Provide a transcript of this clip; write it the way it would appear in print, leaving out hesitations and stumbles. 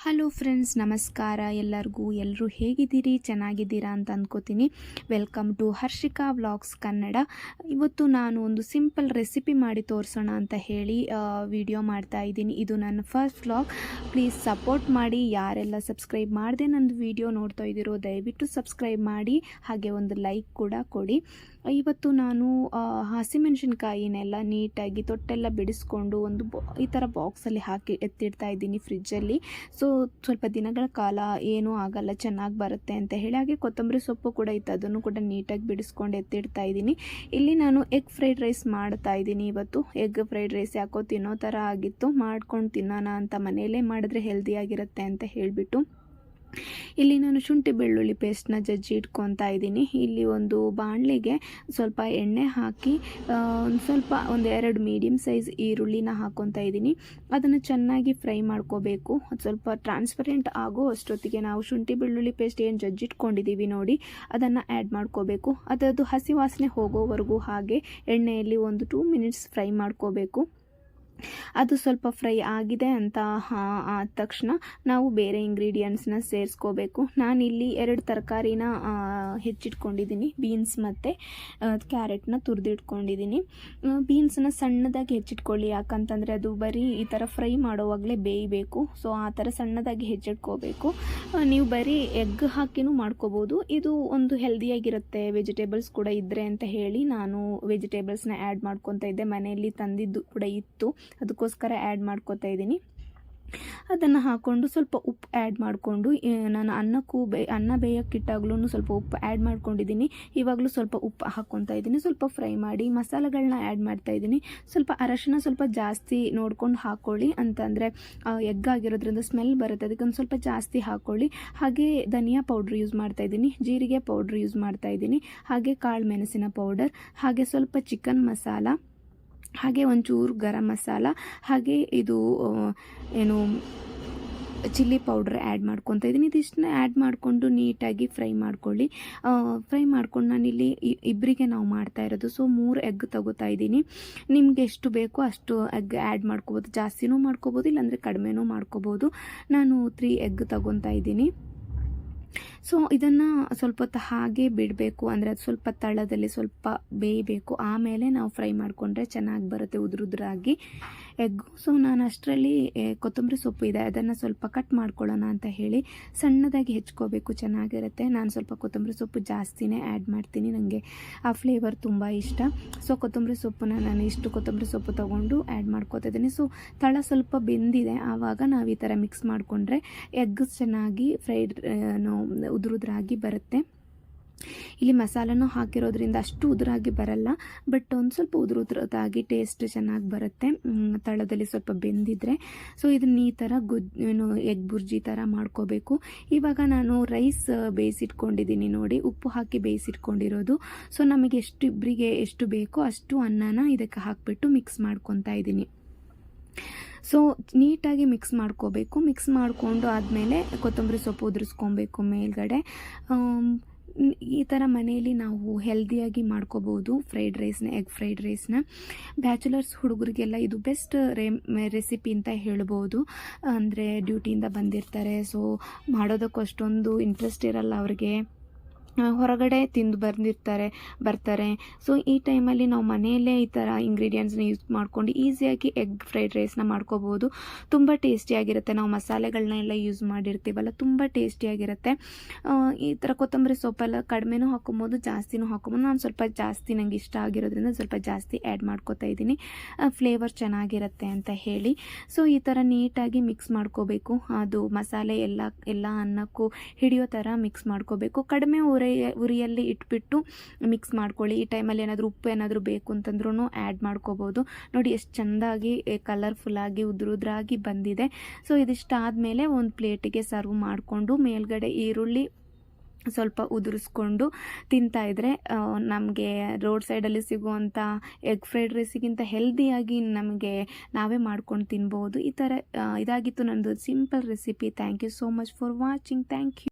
Hello friends, ನಮಸ್ಕಾರ ಎಲ್ಲರೂ ಹೇಗಿದ್ದೀರಿ? ಚೆನ್ನಾಗಿದ್ದೀರಾ ಅಂತ ಅಂದ್ಕೋತೀನಿ. Welcome to Harshika vlogs Kannada. ಇವತ್ತು ನಾನು ಒಂದು ಸಿಂಪಲ್ ರೆಸಿಪಿ ಮಾಡಿ ತೋರಿಸೋಣ ಅಂತ ಹೇಳಿ ವಿಡಿಯೋ ಮಾಡ್ತಾ ಇದ್ದೀನಿ. ಇದು ನನ್ನ ಫಸ್ಟ್ ವ್ಲಾಗ್. ಪ್ಲೀಸ್ ಸಪೋರ್ಟ್ ಮಾಡಿ. ಯಾರೆಲ್ಲ ಸಬ್ಸ್ಕ್ರೈಬ್ ಮಾಡದೆ ನಂದು ವಿಡಿಯೋ ನೋಡ್ತಾ ಇದ್ದೀರೋ ದಯವಿಟ್ಟು ಸಬ್ಸ್ಕ್ರೈಬ್ ಮಾಡಿ, ಹಾಗೆ ಒಂದು ಲೈಕ್ ಕೂಡ ಕೊಡಿ. ಇವತ್ತು ನಾನು ಹಸಿಮೆಣಸಿನ್ಕಾಯಿನೆಲ್ಲ ನೀಟಾಗಿ ತೊಟ್ಟೆಲ್ಲ ಬಿಡಿಸ್ಕೊಂಡು ಈ ಥರ ಬಾಕ್ಸಲ್ಲಿ ಹಾಕಿ ಎತ್ತಿಡ್ತಾ ಇದ್ದೀನಿ ಫ್ರಿಜ್ಜಲ್ಲಿ. ಸೊ ಸ್ವಲ್ಪ ದಿನಗಳ ಕಾಲ ಏನೂ ಆಗಲ್ಲ, ಚೆನ್ನಾಗಿ ಬರುತ್ತೆ ಅಂತ ಹೇಳಿ. ಹಾಗೆ ಕೊತ್ತಂಬರಿ ಸೊಪ್ಪು ಕೂಡ ಇತ್ತು, ಅದನ್ನು ಕೂಡ ನೀಟಾಗಿ ಬಿಡಿಸ್ಕೊಂಡು ಎತ್ತಿಡ್ತಾ ಇದ್ದೀನಿ. ಇಲ್ಲಿ ನಾನು ಎಗ್ ಫ್ರೈಡ್ ರೈಸ್ ಮಾಡ್ತಾ ಇದ್ದೀನಿ. ಇವತ್ತು ಎಗ್ ಫ್ರೈಡ್ ರೈಸ್ ಯಾಕೋ ತಿನ್ನೋ ಥರ ಆಗಿತ್ತು, ಮಾಡ್ಕೊಂಡು ತಿನ್ನೋಣ ಅಂತ, ಮನೆಯಲ್ಲೇ ಮಾಡಿದ್ರೆ ಹೆಲ್ದಿಯಾಗಿರುತ್ತೆ ಅಂತ ಹೇಳಿಬಿಟ್ಟು ಇಲ್ಲಿ ನಾನು ಶುಂಠಿ ಬೆಳ್ಳುಳ್ಳಿ ಪೇಸ್ಟ್ನ ಜಜ್ಜಿ ಇಟ್ಕೊತಾ ಇದ್ದೀನಿ. ಇಲ್ಲಿ ಒಂದು ಬಾಣಲೆಗೆ ಸ್ವಲ್ಪ ಎಣ್ಣೆ ಹಾಕಿ ಒಂದು 2 ಮೀಡಿಯಮ್ ಸೈಜ್ ಈರುಳ್ಳಿನ ಹಾಕ್ಕೊತಾ ಇದ್ದೀನಿ. ಅದನ್ನು ಚೆನ್ನಾಗಿ ಫ್ರೈ ಮಾಡ್ಕೋಬೇಕು. ಸ್ವಲ್ಪ ಟ್ರಾನ್ಸ್ಪರೆಂಟ್ ಆಗೋ ಅಷ್ಟೊತ್ತಿಗೆ ನಾವು ಶುಂಠಿ ಬೆಳ್ಳುಳ್ಳಿ ಪೇಸ್ಟ್ ಏನು ಜಜ್ಜಿಟ್ಕೊಂಡಿದ್ದೀವಿ ನೋಡಿ, ಅದನ್ನು ಆ್ಯಡ್ ಮಾಡ್ಕೋಬೇಕು. ಅದರದ್ದು ಹಸಿ ವಾಸನೆ ಹೋಗೋವರೆಗೂ ಹಾಗೆ ಎಣ್ಣೆಯಲ್ಲಿ ಒಂದು 2 ಮಿನಿಟ್ಸ್ ಫ್ರೈ ಮಾಡ್ಕೋಬೇಕು. ಅದು ಸ್ವಲ್ಪ ಫ್ರೈ ಆಗಿದೆ ಅಂತ ಆದ ತಕ್ಷಣ ನಾವು ಬೇರೆ ಇಂಗ್ರೀಡಿಯೆಂಟ್ಸ್ನ ಸೇರಿಸ್ಕೋಬೇಕು. ನಾನಿಲ್ಲಿ 2 ತರಕಾರಿನ ಹೆಚ್ಚಿಟ್ಕೊಂಡಿದ್ದೀನಿ. ಬೀನ್ಸ್ ಮತ್ತು ಕ್ಯಾರೆಟ್ನ ತುರಿದಿಟ್ಕೊಂಡಿದ್ದೀನಿ. ಬೀನ್ಸನ್ನ ಸಣ್ಣದಾಗಿ ಹೆಚ್ಚಿಟ್ಕೊಳ್ಳಿ, ಯಾಕಂತಂದರೆ ಅದು ಬರೀ ಈ ಥರ ಫ್ರೈ ಮಾಡೋವಾಗಲೇ ಬೇಯಬೇಕು. ಸೊ ಆ ಥರ ಸಣ್ಣದಾಗಿ ಹೆಚ್ಚಿಟ್ಕೋಬೇಕು. ನೀವು ಬರೀ ಎಗ್ ಹಾಕಿನೂ ಮಾಡ್ಕೋಬೋದು. ಇದು ಒಂದು ಹೆಲ್ದಿಯಾಗಿರುತ್ತೆ, ವೆಜಿಟೇಬಲ್ಸ್ ಕೂಡ ಇದ್ದರೆ ಅಂತ ಹೇಳಿ ನಾನು ವೆಜಿಟೇಬಲ್ಸ್ನ ಆ್ಯಡ್ ಮಾಡ್ಕೊತಾ ಇದ್ದೆ. ಮನೆಯಲ್ಲಿ ತಂದಿದ್ದು ಕೂಡ ಇತ್ತು, ಅದಕ್ಕೋಸ್ಕರ ಆ್ಯಡ್ ಮಾಡ್ಕೋತಾ ಇದ್ದೀನಿ. ಅದನ್ನು ಹಾಕ್ಕೊಂಡು ಸ್ವಲ್ಪ ಉಪ್ಪು ಆ್ಯಡ್ ಮಾಡಿಕೊಂಡು, ನಾನು ಅನ್ನ ಬೇಯೋಕ್ಕಿಟ್ಟಾಗ್ಲೂ ಸ್ವಲ್ಪ ಉಪ್ಪು ಆ್ಯಡ್ ಮಾಡ್ಕೊಂಡಿದ್ದೀನಿ. ಇವಾಗಲೂ ಸ್ವಲ್ಪ ಉಪ್ಪು ಹಾಕ್ಕೊತಾ ಇದ್ದೀನಿ. ಸ್ವಲ್ಪ ಫ್ರೈ ಮಾಡಿ ಮಸಾಲೆಗಳನ್ನ ಆ್ಯಡ್ ಮಾಡ್ತಾ ಇದ್ದೀನಿ. ಸ್ವಲ್ಪ ಅರಶಿನ ಸ್ವಲ್ಪ ಜಾಸ್ತಿ ನೋಡ್ಕೊಂಡು ಹಾಕ್ಕೊಳ್ಳಿ, ಅಂತಂದರೆ ಎಗ್ ಆಗಿರೋದ್ರಿಂದ ಸ್ಮೆಲ್ ಬರುತ್ತೆ, ಅದಕ್ಕೆ ಒಂದು ಸ್ವಲ್ಪ ಜಾಸ್ತಿ ಹಾಕ್ಕೊಳ್ಳಿ. ಹಾಗೆ ಧನಿಯಾ ಪೌಡ್ರ್ ಯೂಸ್ ಮಾಡ್ತಾ ಇದ್ದೀನಿ, ಜೀರಿಗೆ ಪೌಡ್ರ್ ಯೂಸ್ ಮಾಡ್ತಾ ಇದ್ದೀನಿ, ಹಾಗೆ ಕಾಳು ಮೆಣಸಿನ ಪೌಡರ್, ಹಾಗೆ ಸ್ವಲ್ಪ ಚಿಕನ್ ಮಸಾಲ, ಹಾಗೆ ಒಂಚೂರು ಗರಂ ಮಸಾಲ, ಹಾಗೆ ಇದು ಚಿಲ್ಲಿ ಪೌಡ್ರ್ ಆ್ಯಡ್ ಮಾಡ್ಕೊತಾ ಇದ್ದೀನಿ. ಇದಿಷ್ಟನ್ನ ಆ್ಯಡ್ ಮಾಡಿಕೊಂಡು ನೀಟಾಗಿ ಫ್ರೈ ಮಾಡ್ಕೊಳ್ಳಿ. ಫ್ರೈ ಮಾಡ್ಕೊಂಡು ನಾನಿಲ್ಲಿ ಇಬ್ಬರಿಗೆ ನಾವು ಮಾಡ್ತಾ ಇರೋದು, ಸೊ 3 ಎಗ್ ತಗೋತಾ ಇದ್ದೀನಿ. ನಿಮ್ಗೆ ಎಷ್ಟು ಬೇಕೋ ಅಷ್ಟು ಎಗ್ ಆ್ಯಡ್ ಮಾಡ್ಕೋಬೋದು, ಜಾಸ್ತಿನೂ ಮಾಡ್ಕೋಬೋದು, ಇಲ್ಲಾಂದರೆ ಕಡಿಮೆನೂ ಮಾಡ್ಕೋಬೋದು. ನಾನು 3 ಎಗ್ ತಗೊತಾ ಇದ್ದೀನಿ. ಸೊ ಇದನ್ನು ಸ್ವಲ್ಪ ಹೊತ್ತು ಹಾಗೆ ಬಿಡಬೇಕು, ಅಂದರೆ ಅದು ಸ್ವಲ್ಪ ತಳದಲ್ಲಿ ಸ್ವಲ್ಪ ಬೇಯಬೇಕು, ಆಮೇಲೆ ನಾವು ಫ್ರೈ ಮಾಡಿಕೊಂಡ್ರೆ ಚೆನ್ನಾಗಿ ಬರುತ್ತೆ ಉದುರಾಗಿ ಎಗ್ಗು. ಸೊ ನಾನು ಅಷ್ಟರಲ್ಲಿ ಕೊತ್ತಂಬರಿ ಸೊಪ್ಪು ಇದೆ, ಅದನ್ನು ಸ್ವಲ್ಪ ಕಟ್ ಮಾಡ್ಕೊಳ್ಳೋಣ ಅಂತ ಹೇಳಿ ಸಣ್ಣದಾಗಿ ಹೆಚ್ಕೋಬೇಕು, ಚೆನ್ನಾಗಿರುತ್ತೆ. ನಾನು ಸ್ವಲ್ಪ ಕೊತ್ತಂಬರಿ ಸೊಪ್ಪು ಜಾಸ್ತಿನೇ ಆ್ಯಡ್ ಮಾಡ್ತೀನಿ, ನನಗೆ ಆ ಫ್ಲೇವರ್ ತುಂಬ ಇಷ್ಟ. ಸೊ ಕೊತ್ತಂಬರಿ ಸೊಪ್ಪನ್ನ ನಾನು ಇಷ್ಟು ಕೊತ್ತಂಬರಿ ಸೊಪ್ಪು ತೊಗೊಂಡು ಆ್ಯಡ್ ಮಾಡ್ಕೋತಾ ಇದ್ದೀನಿ. ಸೊ ತಳ ಸ್ವಲ್ಪ ಬೆಂದಿದೆ, ಆವಾಗ ನಾವು ಈ ಥರ ಮಿಕ್ಸ್ ಮಾಡಿಕೊಂಡ್ರೆ ಎಗ್ ಚೆನ್ನಾಗಿ ಫ್ರೈಡ್ ಉದುರಾಗಿ ಬರುತ್ತೆ. ಇಲ್ಲಿ ಮಸಾಲನೂ ಹಾಕಿರೋದ್ರಿಂದ ಅಷ್ಟು ಉದುರಾಗಿ ಬರಲ್ಲ, ಬಟ್ ಒಂದು ಸ್ವಲ್ಪ ಉದುರಾಗಿ ಟೇಸ್ಟ್ ಚೆನ್ನಾಗಿ ಬರುತ್ತೆ, ತಳದಲ್ಲಿ ಸ್ವಲ್ಪ ಬೆಂದಿದ್ರೆ. ಸೊ ಇದನ್ನ ಈ ಥರ ಎಗ್ ಬುರ್ಜಿ ಥರ ಮಾಡ್ಕೋಬೇಕು. ಇವಾಗ ನಾನು ರೈಸ್ ಬೇಯಿಸಿಟ್ಕೊಂಡಿದ್ದೀನಿ ನೋಡಿ, ಉಪ್ಪು ಹಾಕಿ ಬೇಯಿಸಿಟ್ಕೊಂಡಿರೋದು. ಸೊ ನಮಗೆ ಇಬ್ಬರಿಗೆ ಎಷ್ಟು ಬೇಕೋ ಅಷ್ಟು ಅನ್ನನ ಇದಕ್ಕೆ ಹಾಕಿಬಿಟ್ಟು ಮಿಕ್ಸ್ ಮಾಡ್ಕೊತಾ ಇದ್ದೀನಿ. ಸೊ ನೀಟಾಗಿ ಮಿಕ್ಸ್ ಮಾಡ್ಕೋಬೇಕು. ಮಿಕ್ಸ್ ಮಾಡಿಕೊಂಡು ಆದಮೇಲೆ ಕೊತ್ತಂಬರಿ ಸೊಪ್ಪು ಉದುರಿಸ್ಕೊಬೇಕು ಮೇಲ್ಗಡೆ. ಈ ಥರ ಮನೆಯಲ್ಲಿ ನಾವು ಹೆಲ್ದಿಯಾಗಿ ಮಾಡ್ಕೋಬೋದು ಎಗ್ ಫ್ರೈಡ್ ರೈಸ್ನ. ಬ್ಯಾಚುಲರ್ಸ್ ಹುಡುಗರಿಗೆಲ್ಲ ಇದು ಬೆಸ್ಟ್ ರೆಸಿಪಿ ಅಂತ ಹೇಳ್ಬೋದು. ಅಂದರೆ ಡ್ಯೂಟಿಯಿಂದ ಬಂದಿರ್ತಾರೆ, ಸೊ ಮಾಡೋದಕ್ಕೂ ಅಷ್ಟೊಂದು ಇಂಟ್ರೆಸ್ಟ್ ಇರಲ್ಲ ಅವ್ರಿಗೆ, ಹೊರಗಡೆ ತಿಂದು ಬರ್ತಾರೆ. ಸೊ ಈ ಟೈಮಲ್ಲಿ ನಾವು ಮನೆಯಲ್ಲೇ ಈ ಥರ ಇಂಗ್ರೀಡಿಯೆಂಟ್ಸ್ನ ಯೂಸ್ ಮಾಡ್ಕೊಂಡು ಈಸಿಯಾಗಿ ಎಗ್ ಫ್ರೈಡ್ ರೈಸ್ನ ಮಾಡ್ಕೋಬೋದು. ತುಂಬ ಟೇಸ್ಟಿಯಾಗಿರುತ್ತೆ. ನಾವು ಮಸಾಲೆಗಳನ್ನೆಲ್ಲ ಯೂಸ್ ಮಾಡಿರ್ತೀವಲ್ಲ, ತುಂಬ ಟೇಸ್ಟಿಯಾಗಿರುತ್ತೆ. ಈ ಥರ ಕೊತ್ತಂಬರಿ ಸೊಪ್ಪೆಲ್ಲ ಕಡಿಮೆನೂ ಹಾಕೊಬೋದು, ಜಾಸ್ತಿನೂ ಹಾಕೊಬೋದು. ನಾನು ಸ್ವಲ್ಪ ಜಾಸ್ತಿ ನನಗೆ ಇಷ್ಟ ಆಗಿರೋದ್ರಿಂದ ಸ್ವಲ್ಪ ಜಾಸ್ತಿ ಆ್ಯಡ್ ಮಾಡ್ಕೋತಾ ಇದ್ದೀನಿ, ಫ್ಲೇವರ್ ಚೆನ್ನಾಗಿರುತ್ತೆ ಅಂತ ಹೇಳಿ. ಸೊ ಈ ಥರ ನೀಟಾಗಿ ಮಿಕ್ಸ್ ಮಾಡ್ಕೋಬೇಕು. ಅದು ಮಸಾಲೆ ಎಲ್ಲ ಅನ್ನಕ್ಕೂ ಹಿಡಿಯೋ ಥರ ಮಿಕ್ಸ್ ಮಾಡ್ಕೋಬೇಕು. ಕಡಿಮೆ ಉರಿಯಲ್ಲಿ ಇಟ್ಬಿಟ್ಟು ಮಿಕ್ಸ್ ಮಾಡ್ಕೊಳ್ಳಿ. ಈ ಟೈಮಲ್ಲಿ ಉಪ್ಪು ಏನಾದರೂ ಬೇಕು ಅಂತಂದ್ರೂ ಆ್ಯಡ್ ಮಾಡ್ಕೋಬೋದು. ನೋಡಿ ಎಷ್ಟು ಚೆಂದಾಗಿ ಕಲರ್ಫುಲ್ಲಾಗಿ ಉದುರಾಗಿ ಬಂದಿದೆ. ಸೊ ಇದಿಷ್ಟಾದಮೇಲೆ ಒಂದು ಪ್ಲೇಟಿಗೆ ಸರ್ವ್ ಮಾಡಿಕೊಂಡು ಮೇಲ್ಗಡೆ ಈರುಳ್ಳಿ ಸ್ವಲ್ಪ ಉದುರಿಸ್ಕೊಂಡು ತಿಂತಾಯಿದ್ರೆ ನಮಗೆ ರೋಡ್ ಸೈಡಲ್ಲಿ ಸಿಗುವಂಥ ಎಗ್ ಫ್ರೈಡ್ ರೈಸಿಗಿಂತ ಹೆಲ್ದಿಯಾಗಿ ನಮಗೆ ನಾವೇ ಮಾಡ್ಕೊಂಡು ತಿನ್ಬೋದು. ಈ ಥರ ಇದಾಗಿತ್ತು ನನ್ನದು simple recipe. Thank you so much for watching. Thank you.